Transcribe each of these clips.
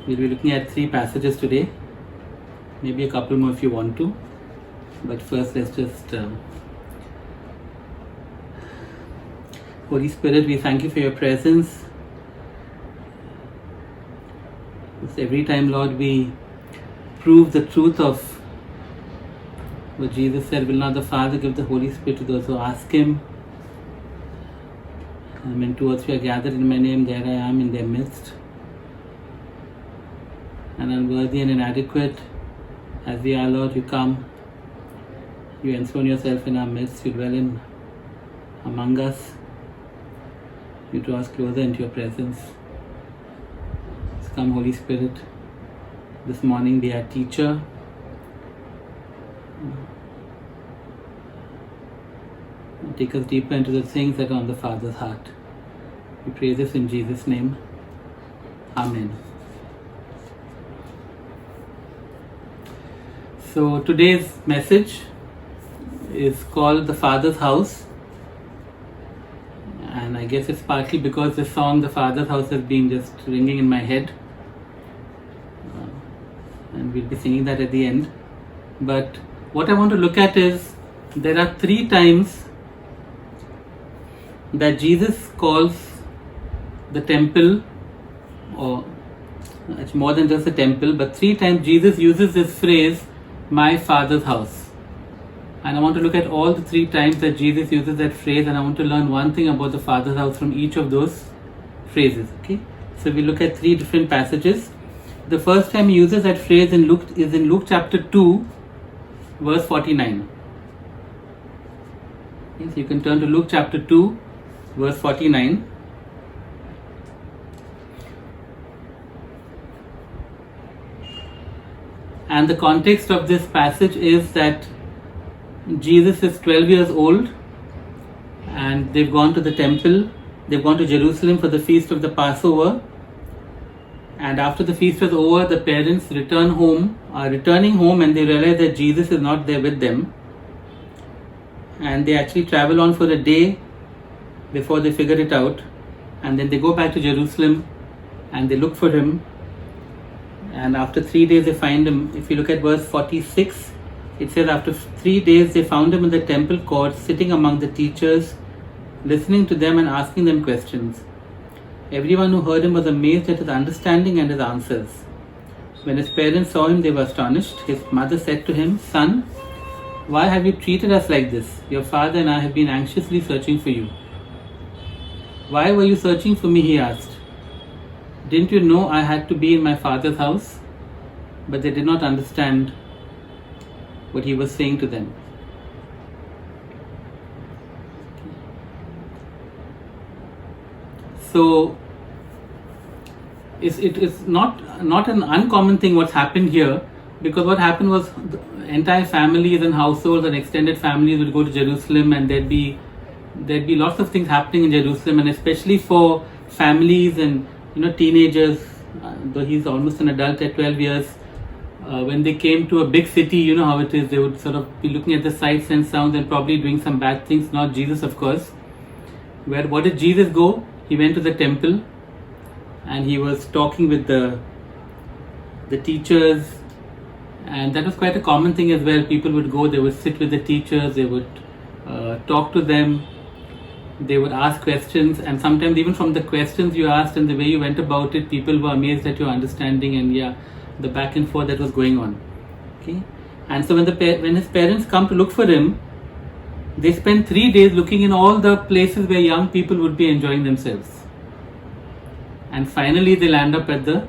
We'll be looking at 3 passages today, maybe a couple more if you want to, but first let's just Holy Spirit, we thank you for your presence. Because every time, Lord, we prove the truth of what Jesus said, will not the Father give the Holy Spirit to those who ask Him? When 2 or 3 are gathered in my name, there I am in their midst. And unworthy and inadequate as we are, Lord, you come, you enthrone yourself in our midst, you dwell in among us, you draw us closer into your presence. So come, Holy Spirit, this morning be our teacher. Take us deeper into the things that are on the Father's heart. We pray this in Jesus' name. Amen. So today's message is called The Father's House, and I guess it's partly because the song The Father's House has been just ringing in my head, and we'll be singing that at the end. But what I want to look at is there are 3 times that Jesus calls the temple, or it's more than just a temple, but 3 times Jesus uses this phrase, my Father's house. And I want to look at all the 3 times that Jesus uses that phrase, and I want to learn one thing about the Father's house from each of those phrases. Okay, so we look at 3 different passages. The first time he uses that phrase in Luke is in Luke chapter 2, verse 49. Okay, so you can turn to Luke chapter 2, verse 49. And the context of this passage is that Jesus is 12 years old and they've gone to the temple, they've gone to Jerusalem for the feast of the Passover, and after the feast was over, the parents are returning home and they realize that Jesus is not there with them, and they actually travel on for a day before they figure it out, and then they go back to Jerusalem and they look for him, and after 3 days they find him. If you look at verse 46, it says, after 3 days they found him in the temple court, sitting among the teachers, listening to them and asking them questions. Everyone who heard him was amazed at his understanding and his answers. When his parents saw him, they were astonished. His mother said to him, Son, why have you treated us like this? Your father and I have been anxiously searching for you. Why were you searching for me? He asked. Didn't you know I had to be in my father's house? But they did not understand what he was saying to them. So it's not an uncommon thing what's happened here, because what happened was the entire families and households and extended families would go to Jerusalem, and there'd be lots of things happening in Jerusalem, and especially for families and teenagers, though he's almost an adult at 12 years, when they came to a big city, you know how it is, they would sort of be looking at the sights and sounds and probably doing some bad things, not Jesus of course. What did Jesus go? He went to the temple and he was talking with the teachers, and that was quite a common thing as well. People would go, they would sit with the teachers, they would talk to them, they would ask questions, and sometimes even from the questions you asked and the way you went about it, people were amazed at your understanding and the back and forth that was going on. Okay, and so when his parents come to look for him, they spend 3 days looking in all the places where young people would be enjoying themselves, and finally they land up at the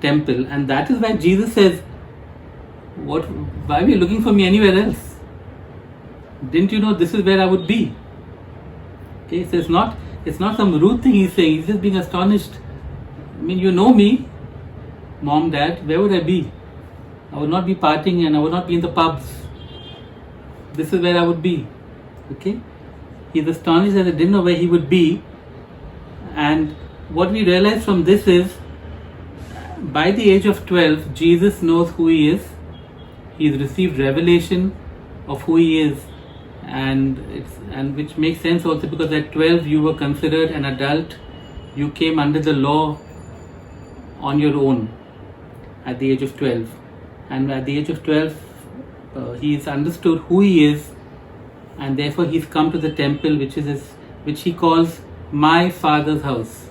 temple. And that is why Jesus says, why were you looking for me anywhere else? Didn't you know this is where I would be? Okay, so it's not some rude thing he's saying, he's just being astonished. I mean, you know me, Mom, Dad, where would I be? I would not be partying and I would not be in the pubs. This is where I would be. Okay, he's astonished that I didn't know where he would be. And what we realize from this is, by the age of 12, Jesus knows who he is. He's received revelation of who he is, and which makes sense also, because at 12 you were considered an adult. You came under the law on your own. at the age of 12. And at the age of 12, he's understood who he is, and therefore he's come to the temple, which he calls my father's house.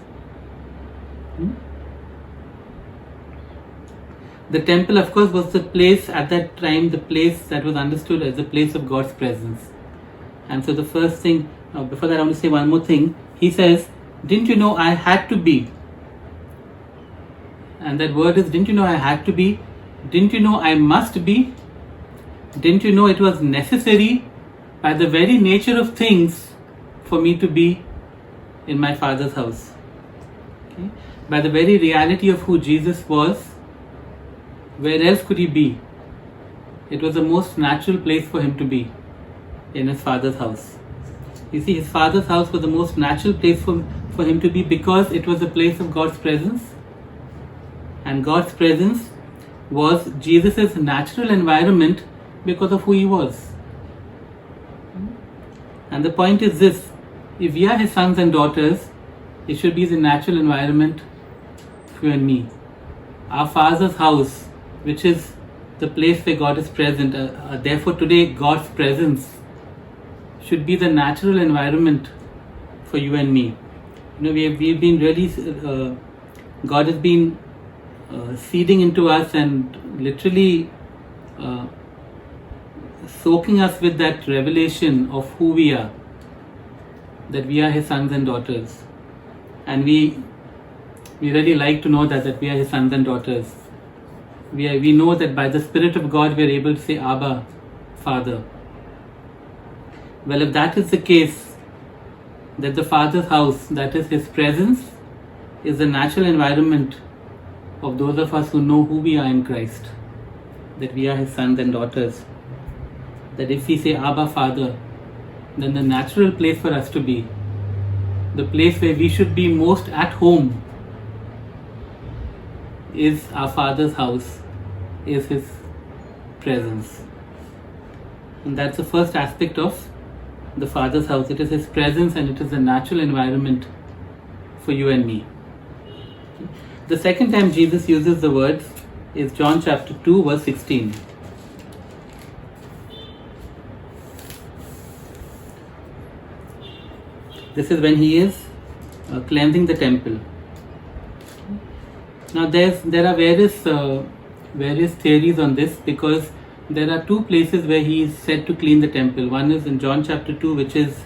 The temple, of course, was the place at that time, the place that was understood as the place of God's presence. And so the first thing, before that I want to say one more thing. He says, didn't you know I had to be? And that word is, didn't you know I had to be? Didn't you know I must be? Didn't you know it was necessary by the very nature of things for me to be in my Father's house? Okay? By the very reality of who Jesus was, where else could he be? It was the most natural place for him to be, in his Father's house. You see, his Father's house was the most natural place for him to be, because it was a place of God's presence. And God's presence was Jesus' natural environment because of who he was. And the point is this: if we are his sons and daughters, it should be the natural environment for you and me. Our Father's house, which is the place where God is present, therefore today God's presence should be the natural environment for you and me. You know, we've been really, God has been seeding into us and literally soaking us with that revelation of who we are, that we are his sons and daughters. And we really like to know that we are his sons and daughters. We know that by the Spirit of God we are able to say, Abba, Father. Well, if that is the case, that the Father's house, that is his presence, is the natural environment of those of us who know who we are in Christ, that we are his sons and daughters, that if we say Abba, Father, then the natural place for us to be, the place where we should be most at home, is our Father's house, is his presence. And that's the first aspect of the Father's house. It is his presence, and it is the natural environment for you and me. The second time Jesus uses the words is John chapter 2 verse 16. This is when he is cleansing the temple. Now there are various theories on this, because there are two places where he is said to clean the temple. One is in John chapter 2, which is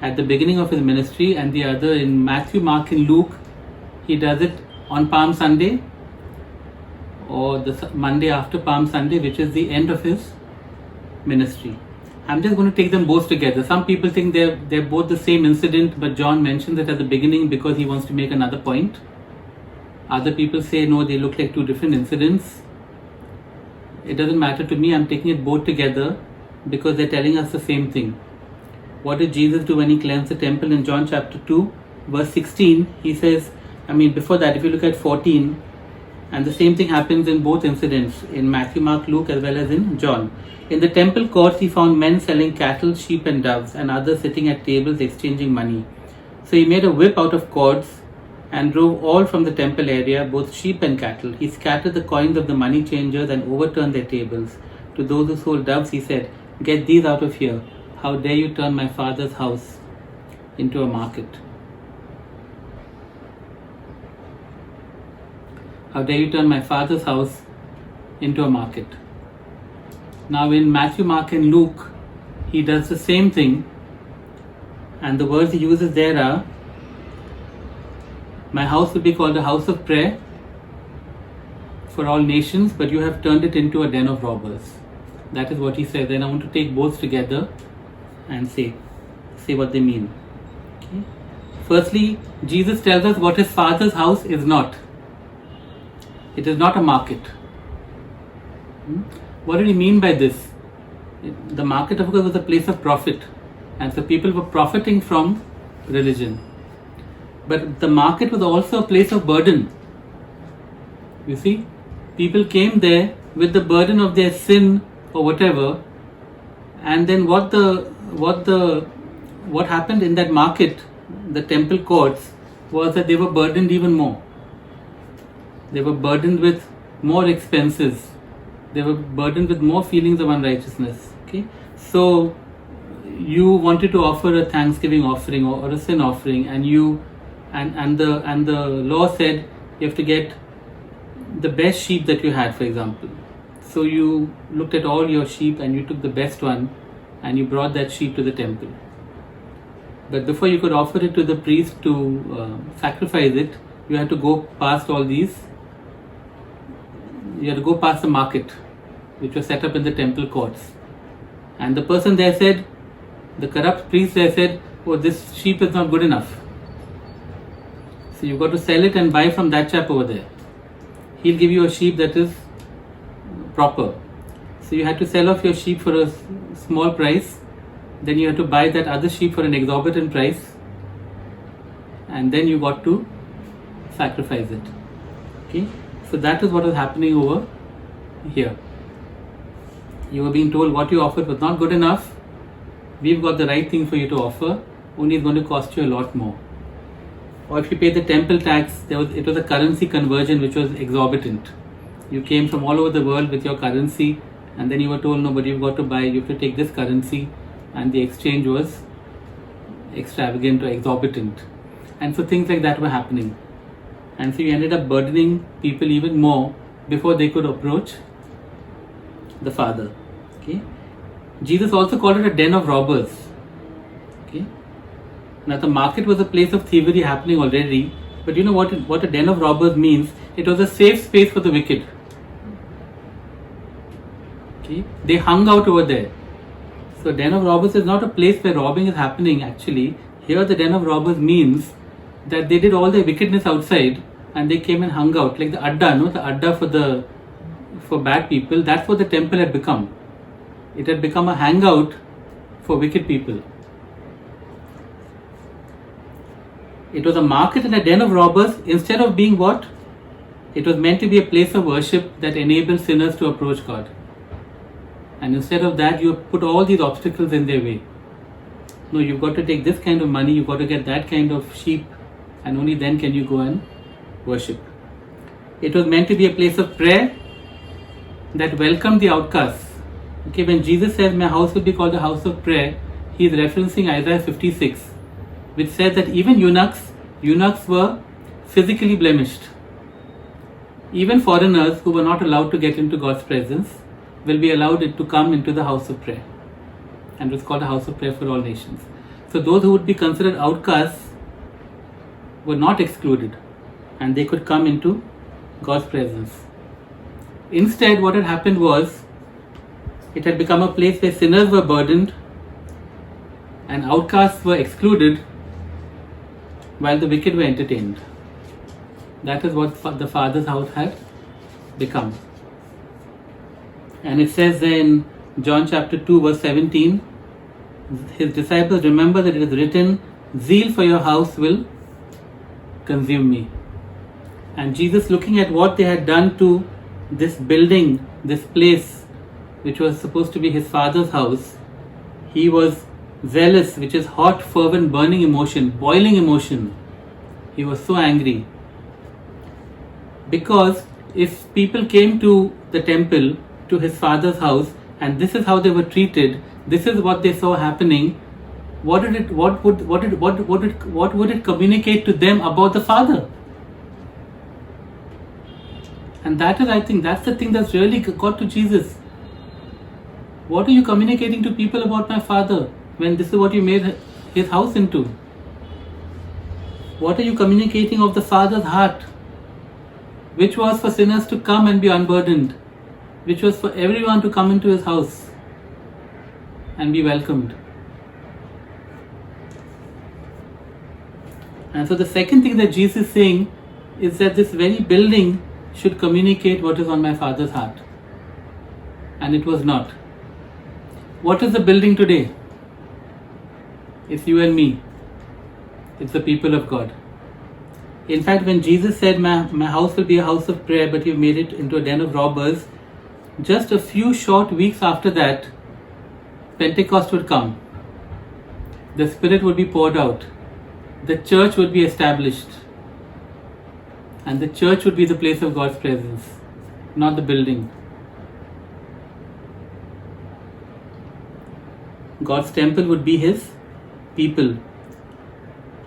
at the beginning of his ministry, and the other in Matthew, Mark and Luke. He does it on Palm Sunday, or the Monday after Palm Sunday, which is the end of his ministry. I'm just going to take them both together. Some people think they're both the same incident, but John mentions it at the beginning because he wants to make another point. Other people say no, they look like two different incidents. It doesn't matter to me. I'm taking it both together because they're telling us the same thing. What did Jesus do when he cleansed the temple? In John chapter 2 verse 16, he says, before that, if you look at 14, and the same thing happens in both incidents, in Matthew, Mark, Luke, as well as in John. In the temple courts, he found men selling cattle, sheep and doves, and others sitting at tables exchanging money. So he made a whip out of cords and drove all from the temple area, both sheep and cattle. He scattered the coins of the money changers and overturned their tables. To those who sold doves, he said, "Get these out of here. How dare you turn my Father's house into a market?" How dare you turn my Father's house into a market? Now in Matthew, Mark and Luke, he does the same thing, and the words he uses there are, "My house will be called a house of prayer for all nations, but you have turned it into a den of robbers." That is what he says. Then I want to take both together and say what they mean. Okay. Firstly, Jesus tells us what his Father's house is not. It is not a market. What did he mean by this? The market, of course, was a place of profit, and so people were profiting from religion. But the market was also a place of burden. You see, people came there with the burden of their sin or whatever, and then what happened in that market, the temple courts, was that they were burdened even more. They were burdened with more expenses. They were burdened with more feelings of unrighteousness. Okay, so you wanted to offer a thanksgiving offering or a sin offering, and the law said you have to get the best sheep that you had, for example. So you looked at all your sheep and you took the best one and you brought that sheep to the temple. But before you could offer it to the priest to sacrifice it, you had to go past all these. You had to go past the market, which was set up in the temple courts. And the person there said, the corrupt priest there said, oh, this sheep is not good enough. So you've got to sell it and buy from that chap over there. He'll give you a sheep that is proper. So you had to sell off your sheep for a small price. Then you had to buy that other sheep for an exorbitant price. And then you got to sacrifice it. Okay? So that is what was happening over here. You were being told what you offered was not good enough. We've got the right thing for you to offer, only it's going to cost you a lot more. Or if you pay the temple tax, it was a currency conversion which was exorbitant. You came from all over the world with your currency, and then you were told, no, but you've got to buy, you have to take this currency, and the exchange was extravagant or exorbitant. And so things like that were happening. And so you ended up burdening people even more before they could approach the Father. Okay? Jesus also called it a den of robbers. Okay? Now the market was a place of thievery happening already, but you know what a den of robbers means? It was a safe space for the wicked. Okay? They hung out over there. So den of robbers is not a place where robbing is happening actually. Here the den of robbers means that they did all their wickedness outside and they came and hung out. Like the adda, no? The adda for bad people, that's what the temple had become. It had become a hangout for wicked people. It was a market and a den of robbers instead of being what? It was meant to be a place of worship that enabled sinners to approach God. And instead of that, you put all these obstacles in their way. No, you've got to take this kind of money, you've got to get that kind of sheep, and only then can you go and worship. It was meant to be a place of prayer that welcomed the outcasts. Okay, when Jesus says, my house will be called a house of prayer, he is referencing Isaiah 56, which says that even eunuchs were physically blemished. Even foreigners who were not allowed to get into God's presence will be allowed to come into the house of prayer. And it's called a house of prayer for all nations. So those who would be considered outcasts were not excluded and they could come into God's presence. Instead, what had happened was, it had become a place where sinners were burdened and outcasts were excluded while the wicked were entertained. That is what the Father's house had become. And it says in John chapter 2 verse 17, his disciples, remember that it is written, zeal for your house will consume me. And Jesus, looking at what they had done to this building, this place, which was supposed to be his Father's house, he was zealous, which is hot, fervent, burning emotion, boiling emotion. He was so angry. Because if people came to the temple, to his Father's house, and this is how they were treated, this is what they saw happening, what would it communicate to them about the Father? And that is, I think, that's the thing that's really got to Jesus. What are you communicating to people about my Father when this is what you made his house into? What are you communicating of the Father's heart, which was for sinners to come and be unburdened, which was for everyone to come into his house and be welcomed? And so the second thing that Jesus is saying is that this very building should communicate what is on my Father's heart. And it was not. What is the building today? It's you and me. It's the people of God. In fact, when Jesus said, my house will be a house of prayer, but you've made it into a den of robbers, just a few short weeks after that, Pentecost would come. The Spirit would be poured out. The church would be established. And the church would be the place of God's presence. not the building. God's temple would be His people.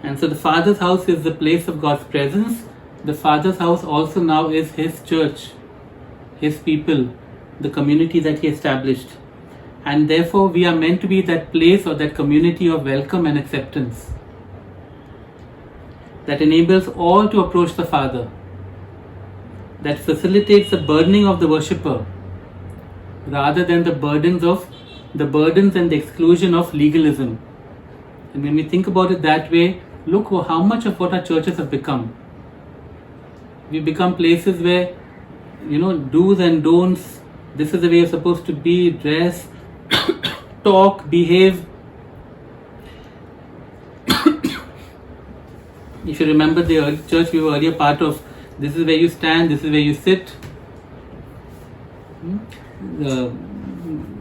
And so the Father's house is the place of God's presence. The Father's house also now is His church, His people, the community that He established. And therefore we are meant to be that place or that community of welcome and acceptance that enables all to approach the Father, that facilitates the burdening of the worshipper rather than the burdens and the exclusion of legalism. And when we think about it that way, look how much of what our churches have become. We become places where, do's and don'ts, this is the way you're supposed to be, dress, talk, behave. If you remember the early church we were earlier part of, this is where you stand, this is where you sit.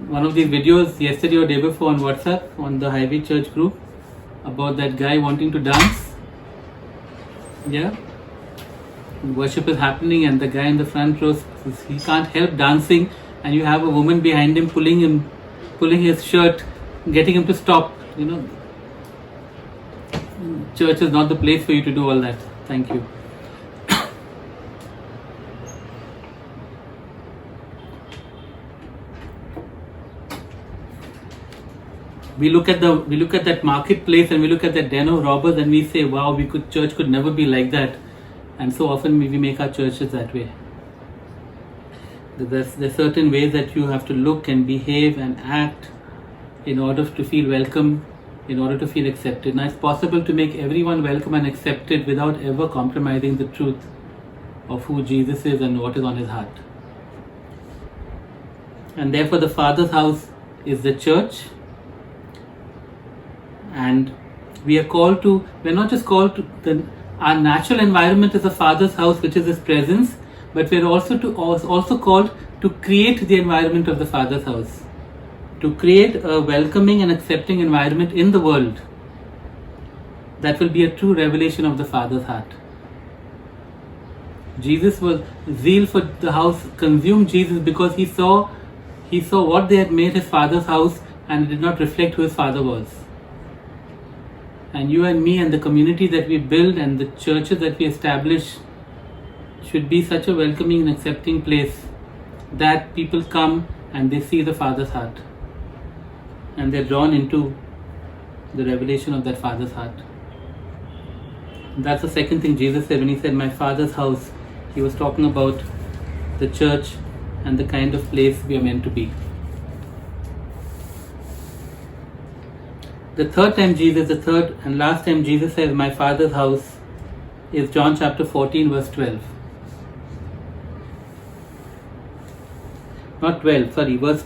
One of these videos yesterday or day before on WhatsApp, on the Highway Church group, about that guy wanting to dance. Yeah. Worship is happening and the guy in the front row, he can't help dancing, and you have a woman behind him pulling his shirt, getting him to stop. Church is not the place for you to do all that. Thank you. We look at that marketplace and we look at that den of robbers and we say, wow, church could never be like that. And so often we make our churches that way. There's certain ways that you have to look and behave and act in order to feel welcome, in order to feel accepted. Now it's possible to make everyone welcome and accepted without ever compromising the truth of who Jesus is and what is on His heart. And therefore the Father's house is the church. And we're not just called to, our natural environment is the Father's house, which is His presence, but we're also called to create the environment of the Father's house, to create a welcoming and accepting environment in the world that will be a true revelation of the Father's heart. Jesus was zeal for the house consumed Jesus because he saw what they had made His Father's house, and it did not reflect who His Father was. And you and me and the community that we build and the churches that we establish should be such a welcoming and accepting place that people come and they see the Father's heart and they're drawn into the revelation of that Father's heart. That's the second thing Jesus said when He said, my Father's house. He was talking about the church and the kind of place we are meant to be. The third and last time Jesus says, my Father's house, is John chapter 14 verse 12. Not 12, sorry, verse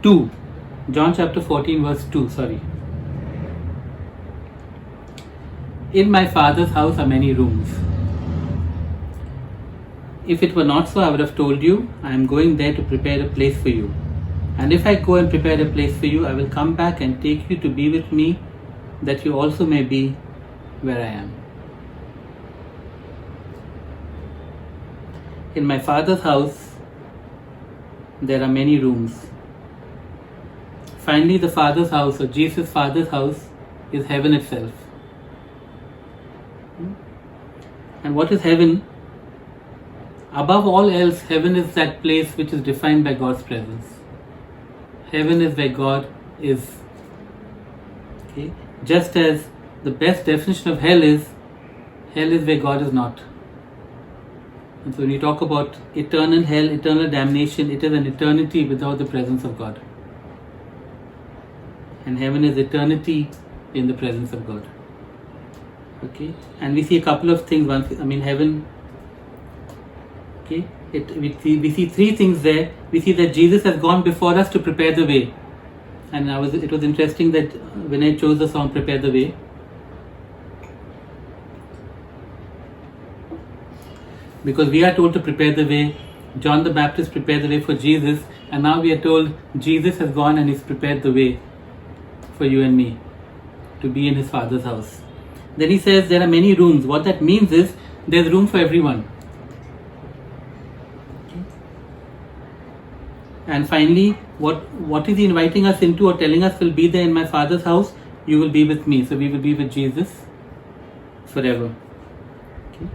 2. John chapter 14 verse 2, sorry. In my Father's house are many rooms. If it were not so, I would have told you, I am going there to prepare a place for you. And if I go and prepare a place for you, I will come back and take you to be with me, that you also may be where I am. In my Father's house, there are many rooms. Finally, the Father's house, or Jesus' Father's house, is heaven itself. And what is heaven? Above all else, heaven is that place which is defined by God's presence. Heaven is where God is. Okay? Just as the best definition of hell is where God is not. And so when you talk about eternal hell, eternal damnation, it is an eternity without the presence of God. And heaven is eternity in the presence of God. Okay? And we see a couple of things. Heaven, okay? We see three things there. We see that Jesus has gone before us to prepare the way. And it was interesting that when I chose the song Prepare the Way, because we are told to prepare the way, John the Baptist prepared the way for Jesus, and now we are told Jesus has gone and He's prepared the way for you and me to be in His Father's house. Then He says there are many rooms. What that means is there's room for everyone. And finally, what is he inviting us into or telling us will be there in my Father's house? You will be with me. So we will be with Jesus forever. Okay.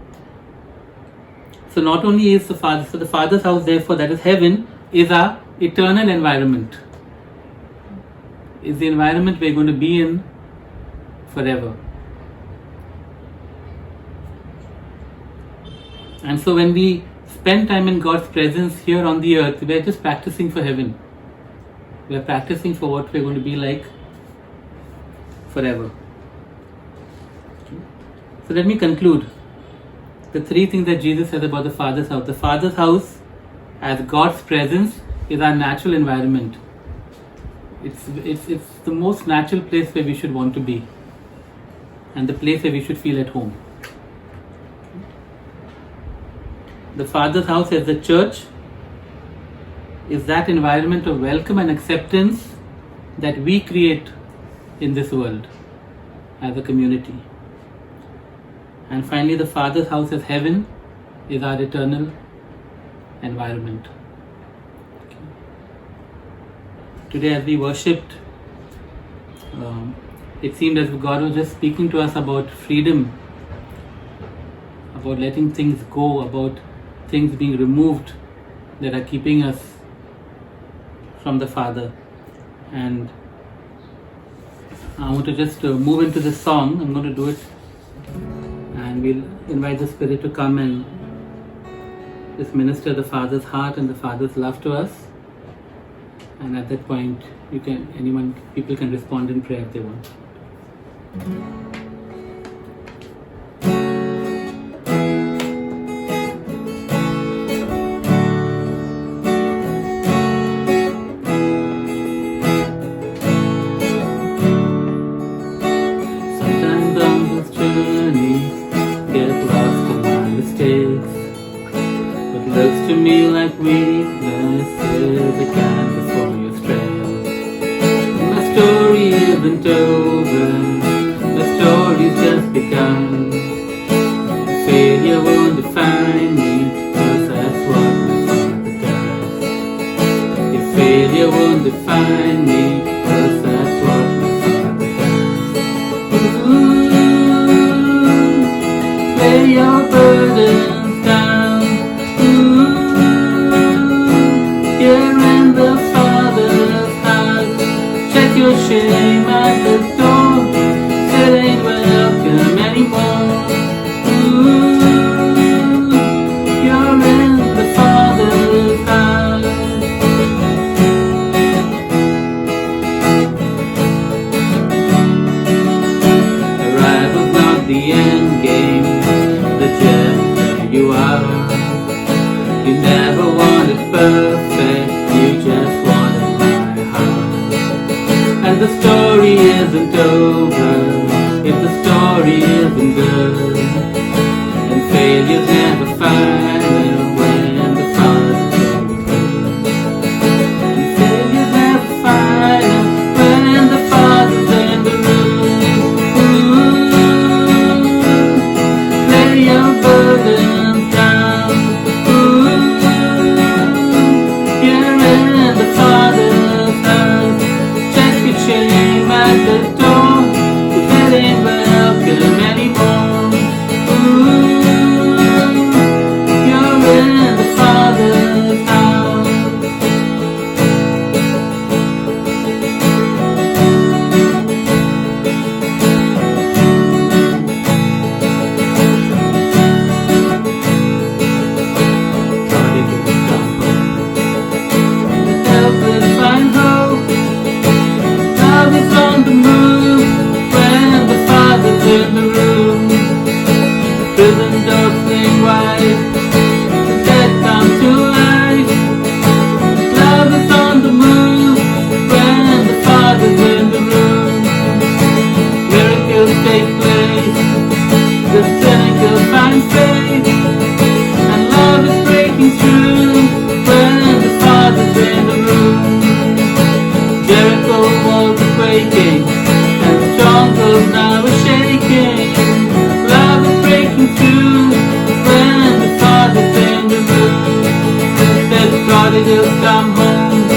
So not only is the Father's house, therefore, that is heaven, is our eternal environment. Is the environment we're going to be in forever. And so when we spend time in God's presence here on the earth, we are just practicing for heaven. We are practicing for what we're going to be like forever. So let me conclude. The three things that Jesus said about the Father's house. The Father's house, as God's presence, is our natural environment. It's the most natural place where we should want to be, and the place where we should feel at home. The Father's house as the church is that environment of welcome and acceptance that we create in this world as a community. And finally, the Father's house as heaven is our eternal environment. Today as we worshipped, it seemed as if God was just speaking to us about freedom, about letting things go, about things being removed that are keeping us from the Father. And I want to just move into this song. I'm going to do it, and we'll invite the Spirit to come and just minister the Father's heart and the Father's love to us. And at that point, people can respond in prayer if they want. Sometimes on this journey, get lost in my mistakes. What looks to me like weakness is a canvas for your strength. My story isn't over, my story's just begun. Failure won't define me, 'cause that's what my Father does. Your failure won't define me, 'cause that's what my Father does. Ooh, lay your burdens down. Here in the Father's house, check your shame at the door. It ain't welcome anymore. Ooh, you're in the Father's house. Arrival's not the end game, the gem where you are. You never wanted perfect, you just wanted my heart. And the story isn't over if the story isn't good. And failure's never final when the Father's very good. And failure's never final when the Father's in the room. Ooh, lay your burdens down. The Father's house, check your shame at the door, 'cause it ain't welcome anymore. Ooh, you're in the Father's house. Body to come home. Helpless find hope. Love is on the move when the Father's in the room. Prison doors swing wide, the dead come to life. Love is on the move when the Father's in the room. Miracles take place, the cynical find faith, and love is breaking through when the Father's in the room. Jericho walls are breaking, and strongholds now are shaking. Love is breaking through when the Father's in the room. Let the prodigals come home.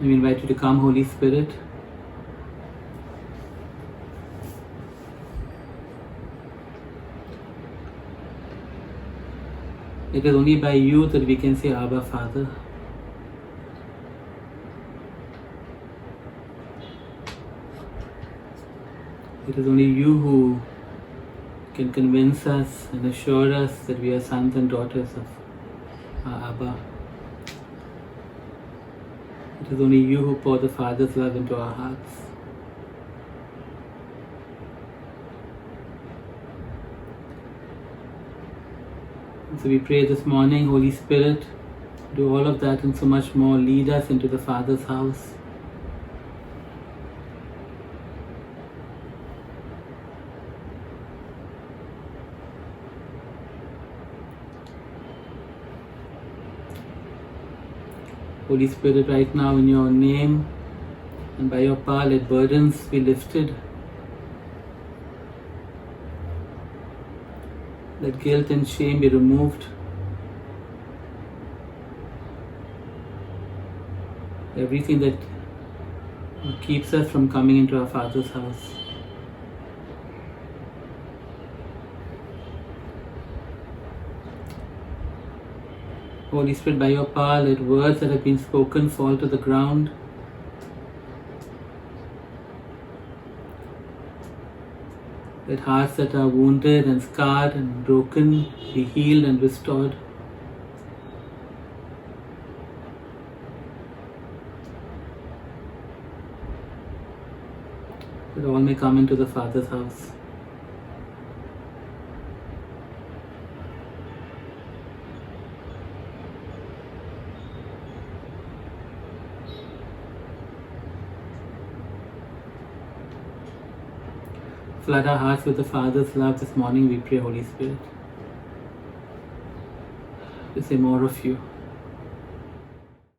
We invite you to come, Holy Spirit. It is only by you that we can say Abba, Father. It is only you who can convince us and assure us that we are sons and daughters of our Abba. It is only you who pour the Father's love into our hearts. And so we pray this morning, Holy Spirit, do all of that and so much more. Lead us into the Father's house. Holy Spirit, right now in your name and by your power, let burdens be lifted. Let guilt and shame be removed. Everything that keeps us from coming into our Father's house. Holy Spirit, by your power, let words that have been spoken fall to the ground. Let hearts that are wounded and scarred and broken be healed and restored. That all may come into the Father's house. Flood our hearts with the Father's love this morning, we pray, Holy Spirit. We say more of you.